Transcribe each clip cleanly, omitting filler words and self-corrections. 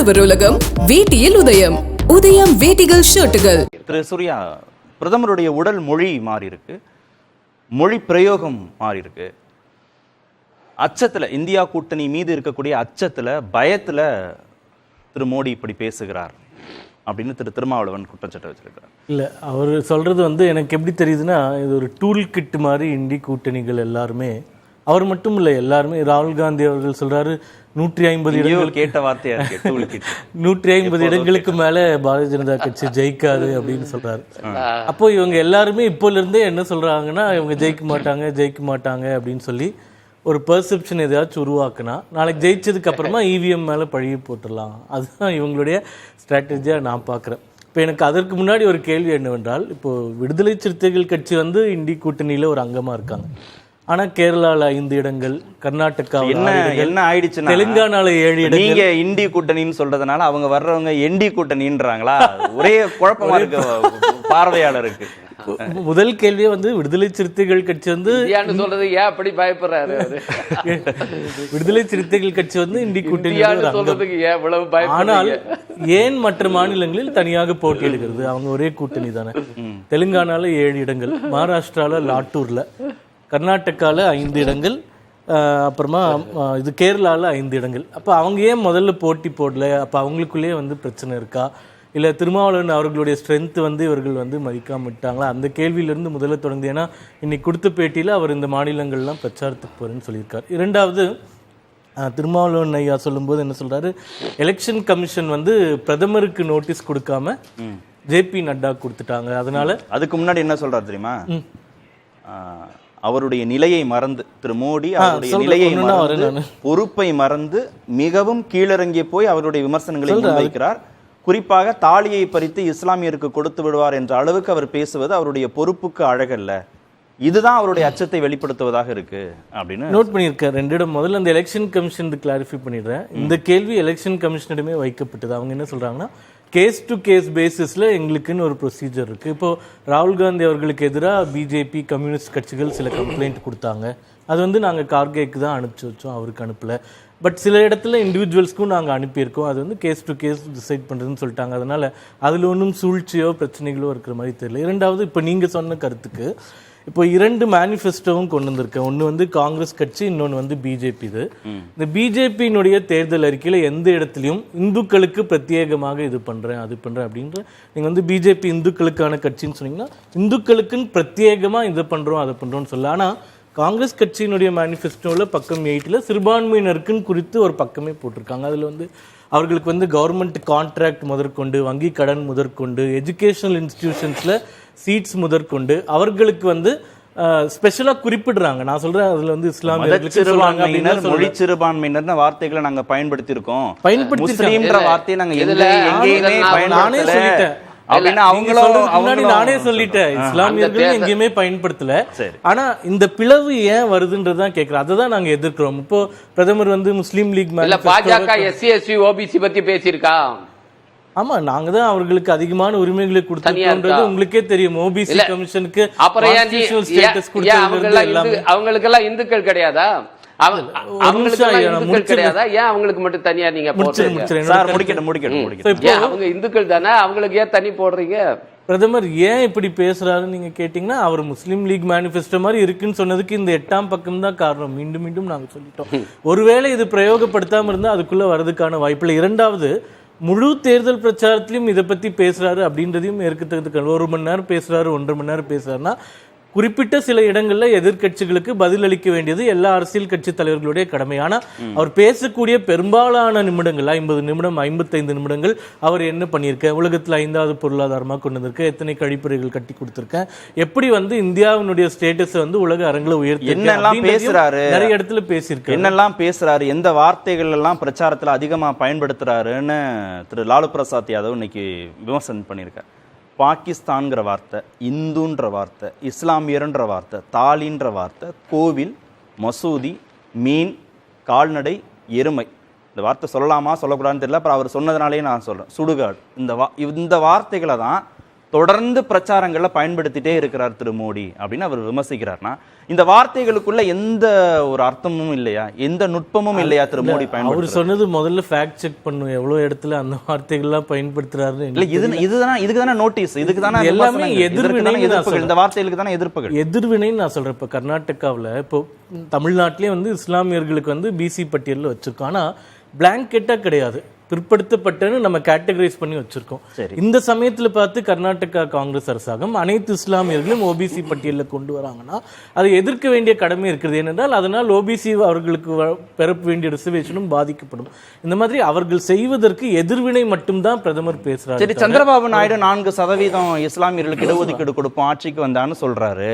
உழவர் உலகம் வேட்டியில் உதயம். உதயம் வேட்டிகள் ஷர்ட்டுகள். திரு சூர்யா, பிரதமருடைய உடல் மொழி மாறி இருக்கு, மொழி பிரயோகம் மாறி இருக்கு. அச்சத்துல, இந்தியா கூட்டணி மீது இருக்கக்கூடிய அச்சத்துல, பயத்துல திரு மோடி இப்படி பேசுகிறார் அப்படின்னு திரு திருமாவளவன் குற்றச்சாட்டு வச்சிருக்கிறார். இல்லை, அவர் சொல்றது எனக்கு எப்படி தெரியுதுன்னா, இது ஒரு டூல் கிட் மாதிரி இந்தி கூட்டணிகள் எல்லாருமே, அவர் மட்டும் இல்லை எல்லாருமே. ராகுல் காந்தி அவர்கள் சொல்றாரு 150 இடங்கள் கேட்ட வார்த்தையா 150 இடங்களுக்கு மேல பாரதிய ஜனதா கட்சி ஜெயிக்காது அப்படின்னு சொல்றாரு. அப்போ இவங்க எல்லாருமே இப்போல இருந்தே என்ன சொல்றாங்கன்னா, இவங்க ஜெயிக்க மாட்டாங்க அப்படின்னு சொல்லி ஒரு பெர்செப்ஷன் எதையாச்சும் உருவாக்குனா, நாளைக்கு ஜெயிச்சதுக்கு அப்புறமா இவிஎம் மேல பழிய போட்டுடலாம். அதுதான் இவங்களுடைய ஸ்ட்ராட்டஜியா நான் பார்க்குறேன். இப்போ எனக்கு அதற்கு முன்னாடி ஒரு கேள்வி என்னவென்றால், இப்போ விடுதலை சிறுத்தைகள் கட்சி இந்தி கூட்டணியில ஒரு அங்கமா இருக்காங்க. ஆனா கேரளால 5 இடங்கள், கர்நாடகாவில் என்ன ஆயிடுச்சுன்னா, தெலுங்கானால 7 இடங்கள். நீங்க இந்தி கூட்டணின்னு சொல்றதுனால அவங்க வர்றவங்க என்டி கூட்டணின்றாங்களா? ஒரே குழப்பமா இருக்கு பார்வையாளருக்கு. முதல் கேள்வியே விடுதலை சிறுத்தைகள் கட்சி சொல்றது ஏன் அப்படி பயப்படுறாரு? விடுதலை சிறுத்தைகள் கட்சி இந்தி கூட்டணி. ஆனால் ஏன் மற்ற மாநிலங்களில் தனியாக போட்டியிடுகிறது? அவங்க ஒரே கூட்டணி தானே. தெலுங்கானால 7 இடங்கள், மகாராஷ்டிரால லாட்டூர்ல, கர்நாடகாவில் 5 இடங்கள், அப்புறமா இது கேரளாவில் 5 இடங்கள். அப்போ அவங்க ஏன் முதல்ல போட்டி போடல? அப்போ அவங்களுக்குள்ளேயே பிரச்சனை இருக்கா? இல்லை திருமாவளவன் அவர்களுடைய ஸ்ட்ரென்த் இவர்கள் மதிக்காம விட்டாங்களா? அந்த கேள்வியிலிருந்து முதல்ல தொடர்ந்து. ஏன்னா இன்னைக்கு கொடுத்த பேட்டியில் அவர் இந்த மாநிலங்கள்லாம் பிரச்சாரத்துக்கு போகிறேன்னு சொல்லியிருக்கார். இரண்டாவது, திருமாவளவன் ஐயா சொல்லும்போது என்ன சொல்கிறாரு, எலெக்ஷன் கமிஷன் பிரதமருக்கு நோட்டீஸ் கொடுக்காம ஜேபி நட்டா கொடுத்துட்டாங்க. அதனால அதுக்கு முன்னாடி என்ன சொல்கிறார் தெரியுமா? அவருடைய நிலையை மறந்து, திரு மோடி அவருடைய நிலையை மறந்து, பொறுப்பை மறந்து மிகவும் கீழிறங்கி போய் அவருடைய விமர்சனங்களை முன்வைக்கிறார். குறிப்பாக தாலியை பறித்து இஸ்லாமியருக்கு கொடுத்து விடுவார் என்ற அளவுக்கு அவர் பேசுவது அவருடைய பொறுப்புக்கு அழகல்ல. இதுதான் அவருடைய அச்சத்தை வெளிப்படுத்துவதாக இருக்கு அப்படின்னு நோட் பண்ணியிருக்காரு. 2 இடம். முதல்ல அந்த எலெக்ஷன் கமிஷன் கிளாரிஃபை பண்ணிடுறேன். இந்த கேள்வி எலெக்ஷன் கமிஷனிடமே வைக்கப்பட்டது. அவங்க என்ன சொல்றாங்கன்னா, கேஸ் டு கேஸ் பேசிஸ்ல எங்களுக்குன்னு ஒரு ப்ரொசீஜர் இருக்கு. இப்போ ராகுல் காந்தி அவர்களுக்கு எதிராக பிஜேபி, கம்யூனிஸ்ட் கட்சிகள் சில கம்ப்ளைண்ட் கொடுத்தாங்க. அது நாங்கள் கார்கேக்கு தான் அனுப்பிச்சு வச்சோம், அவருக்கு அனுப்பல. பட் சில இடத்துல இண்டிவிஜுவல்ஸ்க்கும் நாங்கள் அனுப்பியிருக்கோம். அது கேஸ் டு கேஸ் டிசைட் பண்ணுறதுன்னு சொல்லிட்டாங்க. அதனால அதில் ஒன்றும் சூழ்ச்சியோ பிரச்சனைகளோ இருக்கிற மாதிரி தெரியல. இரண்டாவது, இப்போ நீங்கள் சொன்ன கருத்துக்கு இப்போ 2 மேனிஃபெஸ்டோவும் கொண்டு வந்திருக்கேன். ஒன்று காங்கிரஸ் கட்சி, இன்னொன்று பிஜேபி. இந்த பிஜேபியினுடைய தேர்தல் அறிக்கையில் எந்த இடத்துலையும் இந்துக்களுக்கு பிரத்யேகமாக இது பண்ணுறேன் அது பண்ணுறேன் அப்படின்ற, நீங்கள் பிஜேபி இந்துக்களுக்கான கட்சின்னு சொன்னீங்கன்னா, இந்துக்களுக்குன்னு பிரத்யேகமாக இதை பண்ணுறோம் அதை பண்ணுறோன்னு சொல்ல. ஆனால் காங்கிரஸ் கட்சியினுடைய மேனிஃபெஸ்டோவில் பக்கம் 8 சிறுபான்மையினருக்குன்னு குறித்து ஒரு பக்கமே போட்டிருக்காங்க. அதில் அவர்களுக்கு கவர்மெண்ட் கான்ட்ராக்ட் முதற்கொண்டு, வங்கி கடன் முதற்கொண்டு, எஜுகேஷனல் இன்ஸ்டிடியூஷன்ஸில் சீட்ஸ் முதற்கொண்டு அவர்களுக்கு ஸ்பெஷலா குறிப்பிடுறாங்க. நான் சொல்றேன், அதுல இஸ்லாமியர்கள், மொழி சிறுபான்மையினர் வார்த்தைகளை நாங்க பயன்படுத்தி இருக்கோம். முஸ்லிம்ன்ற வார்த்தையை நாங்க எங்கேயுமே பயன்படுத்தல. நானே சொல்லிட்டேன், இஸ்லாமியர்கள் எங்கேயுமே பயன்படுத்தல. ஆனா இந்த பிளவு ஏன் வருதுன்றதான் கேட்கிறேன். அதை நாங்க எதிர்க்கிறோம். இப்போ பிரதமர் முஸ்லீம் லீக் பாஜக SC SC OBC பத்தி பேசியிருக்கா? ஆமா, நாங்க தான் அவர்களுக்கு அதிகமான உரிமைகளை கொடுத்தோம்ன்றது உங்களுக்கே தெரியும். ஓபிசி கமிஷனுக்கு அவங்களுக்கு எல்லாம் இந்துக்கள் கிடையாதா? அவங்களுக்கு மட்டும் தனியா நீங்க அவங்க இந்துக்கள் தானே, அவங்களுக்கு ஏன் தனி போடுறீங்க? பிரதமர் ஏன் இப்படி பேசுறாரு நீங்க கேட்டீங்கன்னா, அவர் முஸ்லீம் லீக் மேனிஃபெஸ்டோ மாதிரி இருக்குன்னு சொன்னதுக்கு இந்த 8ஆம் பக்கம் தான் காரணம். மீண்டும் மீண்டும் நாங்க சொல்லிட்டோம். ஒருவேளை இது பிரயோகப்படுத்தாம இருந்தா அதுக்குள்ள வர்றதுக்கான வாய்ப்பில்லை. இரண்டாவது, முழு தேர்தல் பிரச்சாரத்திலையும் இதை பத்தி பேசுறாரு அப்படின்றதையும் ஏற்கத்தக்கது. 1 மணி நேரம் பேசுறாரு, 1.5 மணி நேரம் பேசுறாருன்னா, குறிப்பிட்ட சில இடங்கள்ல எதிர்கட்சிகளுக்கு பதில் அளிக்க வேண்டியது எல்லா அரசியல் கட்சி தலைவர்களுடைய கடமை. ஆனா அவர் பேசக்கூடிய பெரும்பாலான நிமிடங்கள், 50 நிமிடம் 55 நிமிடங்கள், அவர் என்ன பண்ணியிருக்க, உலகத்துல 5வது பொருளாதாரமா கொண்டு வந்திருக்க, எத்தனை கழிப்பறைகள் கட்டி கொடுத்திருக்கேன், எப்படி இந்தியாவினுடைய ஸ்டேட்டஸ் உலக அரங்கில உயர்த்தி, என்னெல்லாம் பேசுறாரு, நிறைய இடத்துல பேசியிருக்காரு, என்னெல்லாம் பேசுறாரு, எந்த வார்த்தைகள் எல்லாம் பிரச்சாரத்துல அதிகமா பயன்படுத்துறாருன்னு திரு லாலு பிரசாத் யாதவ் இன்னைக்கு விமர்சனம் பண்ணியிருக்காரு. பாகிஸ்தான்கிற வார்த்தை, இந்துன்ற வார்த்தை, இஸ்லாமியர்ன்ற வார்த்தை, தாலின்ற வார்த்தை, கோவில், மசூதி, மீன், கால்நடை, எருமை, இந்த வார்த்தை சொல்லலாமா சொல்லக்கூடாதுன்னு தெரியல. அப்புறம் அவர் சொன்னதுனாலே நான் சொல்கிறேன், சுடுகாடு, இந்த வார்த்தைகளை தான் தொடர்ந்து பிரச்சாரங்கள்ல பயன்படுத்திட்டே இருக்கிறார் திரு மோடி அப்படின்னு அவர் விமர்சிக்கிறார்னா, இந்த வார்த்தைகளுக்குள்ள எந்த ஒரு அர்த்தமும் இல்லையா, எந்த நுட்பமும் இல்லையா திரு மோடி அவர் பயன்படுத்துறாரு? சொன்னது முதல்ல ஃபேக்ட் செக் பண்ணும், எவ்வளவு இடத்துல அந்த வார்த்தைகள்லாம் பயன்படுத்துறாருன்னு இல்ல இதுக்கு தானே நோட்டீஸ், இதுக்கு தானே எல்லாமே எதிர்ப்புகள், இந்த வார்த்தைகளுக்கு தானே எதிர்ப்புகள். எதிர்வினைன்னு நான் சொல்றேன். இப்போ கர்நாடகாவில் இப்போ தமிழ்நாட்டிலே வந்து இஸ்லாமியர்களுக்கு வந்து பிசி பட்டியலில் வச்சிருக்கோம். ஆனா பிளாங்கெட்டா கிடையாது, பிற்படுத்தப்பட்டன்னு நம்ம கேட்டகரைஸ் பண்ணி வச்சிருக்கோம். இந்த சமயத்துல பார்த்து கர்நாடகா காங்கிரஸ் அரசாங்கம் அனைத்து இஸ்லாமியர்களும் ஓபிசி பட்டியலில் கொண்டு வராங்கன்னா அதை எதிர்க்க வேண்டிய கடமை இருக்கிறது. ஏனென்றால் அதனால் ஓபிசி அவர்களுக்கு பெற வேண்டிய ரிசர்வேஷனும் பாதிக்கப்படும். இந்த மாதிரி அவர்கள் செய்வதற்கு எதிர்வினை மட்டும்தான் பிரதமர் பேசுறாரு. சரி, சந்திரபாபு நாயுடு 4% இஸ்லாமியர்களுக்கு இடஒதுக்கீடு கொடுப்போம் ஆட்சிக்கு வந்தான்னு சொல்றாரு.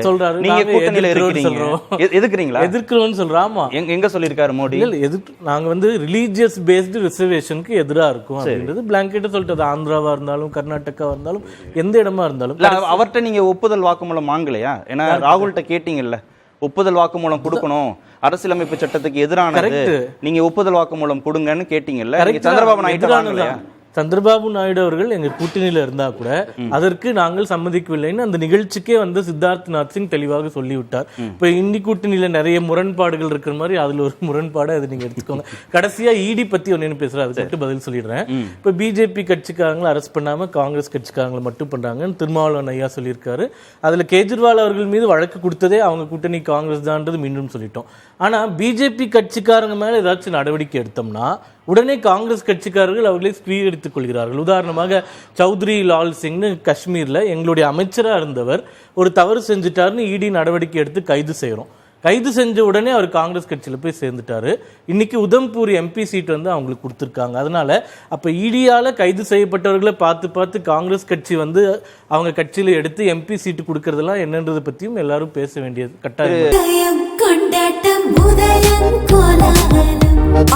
நீங்க கூட்டணியில இருக்கிறீங்க, எதுக்குறீங்களா? எதிர்க்கிறோம்னு சொல்றோம். ஆமா, எங்க சொல்லிருக்காரு மோடி? நாங்க வந்து ரிலீஜியஸ் பேஸ்டு ரிசர்வேஷனுக்கு எதிரா இருக்கும் அப்படின்றது பிளாங்கெட்டா சொல்லிட்டு, ஆந்திராவா இருந்தாலும் கர்நாடகாவா இருந்தாலும் எந்த இடமா இருந்தாலும். அவர்கிட்ட நீங்க ஒப்புதல் வாக்குமூலம் வாங்கலையா? ஏன்னா ராகுல்கிட்ட கேட்டீங்கல்ல, ஒப்புதல் வாக்குமூலம் கொடுக்கணும், அரசியலமைப்பு சட்டத்துக்கு எதிரானது, நீங்க ஒப்புதல் வாக்குமூலம் கொடுங்கன்னு கேட்டீங்கல்ல. சந்திரபாபு நாயுடு வாங்கலையா? சந்திரபாபு நாயுடு அவர்கள் எங்க கூட்டணியில இருந்தா கூட அதற்கு நாங்கள் சம்மதிக்கவில்லைன்னு அந்த நிகழ்ச்சிக்கே வந்து சித்தார்த்நாத் சிங் தெளிவாக சொல்லிவிட்டார். இப்ப இந்தி கூட்டணியில நிறைய முரண்பாடுகள் இருக்கிற மாதிரி அதுல ஒரு முரண்பாடு அது நீங்க எடுத்துக்கோங்க. கடைசியா இடி பத்தி ஒன்னு பேசுறேன், அதுக்கு மட்டும் பதில் சொல்லிடுறேன். இப்ப பிஜேபி கட்சிக்காரங்களை அரெஸ்ட் பண்ணாம காங்கிரஸ் கட்சிக்காரங்களை மட்டும் பண்றாங்கன்னு திருமாவளவன் ஐயா சொல்லியிருக்காரு. அதுல கேஜ்ரிவால் அவர்கள் மீது வழக்கு கொடுத்ததே அவங்க கூட்டணி காங்கிரஸ் தான்ன்றது மீண்டும் சொல்லிட்டோம். ஆனா பிஜேபி கட்சிக்காரங்க மேல ஏதாச்சும் நடவடிக்கை எடுத்தோம்னா உடனே காங்கிரஸ் கட்சிக்காரர்கள் அவர்களை ஸ்வீகரித்துக் கொள்கிறார்கள். உதாரணமாக சௌத்ரி லால் சிங்னு காஷ்மீர்ல எங்களுடைய அமைச்சரா இருந்தவர் ஒரு தவறு செஞ்சுட்டாருன்னு இடி நடவடிக்கை எடுத்து கைது செய்யறோம். கைது செஞ்ச உடனே அவர் காங்கிரஸ் கட்சியில போய் சேர்ந்துட்டாரு. இன்னைக்கு உதம்பூர் எம்பி சீட் வந்து அவங்களுக்கு கொடுத்துருக்காங்க. அதனால அப்ப இடியால கைது செய்யப்பட்டவர்களை பார்த்து காங்கிரஸ் கட்சி வந்து அவங்க கட்சியில எடுத்து எம்பி சீட்டு கொடுக்கறதெல்லாம் என்னன்றதை பத்தியும் எல்லாரும் பேச வேண்டியது கட்டாயம்.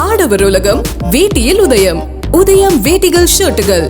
ஆடவர் உலகம் வேட்டியில் உதயம். உதயம் வேட்டிகள் ஷர்ட்டுகள்.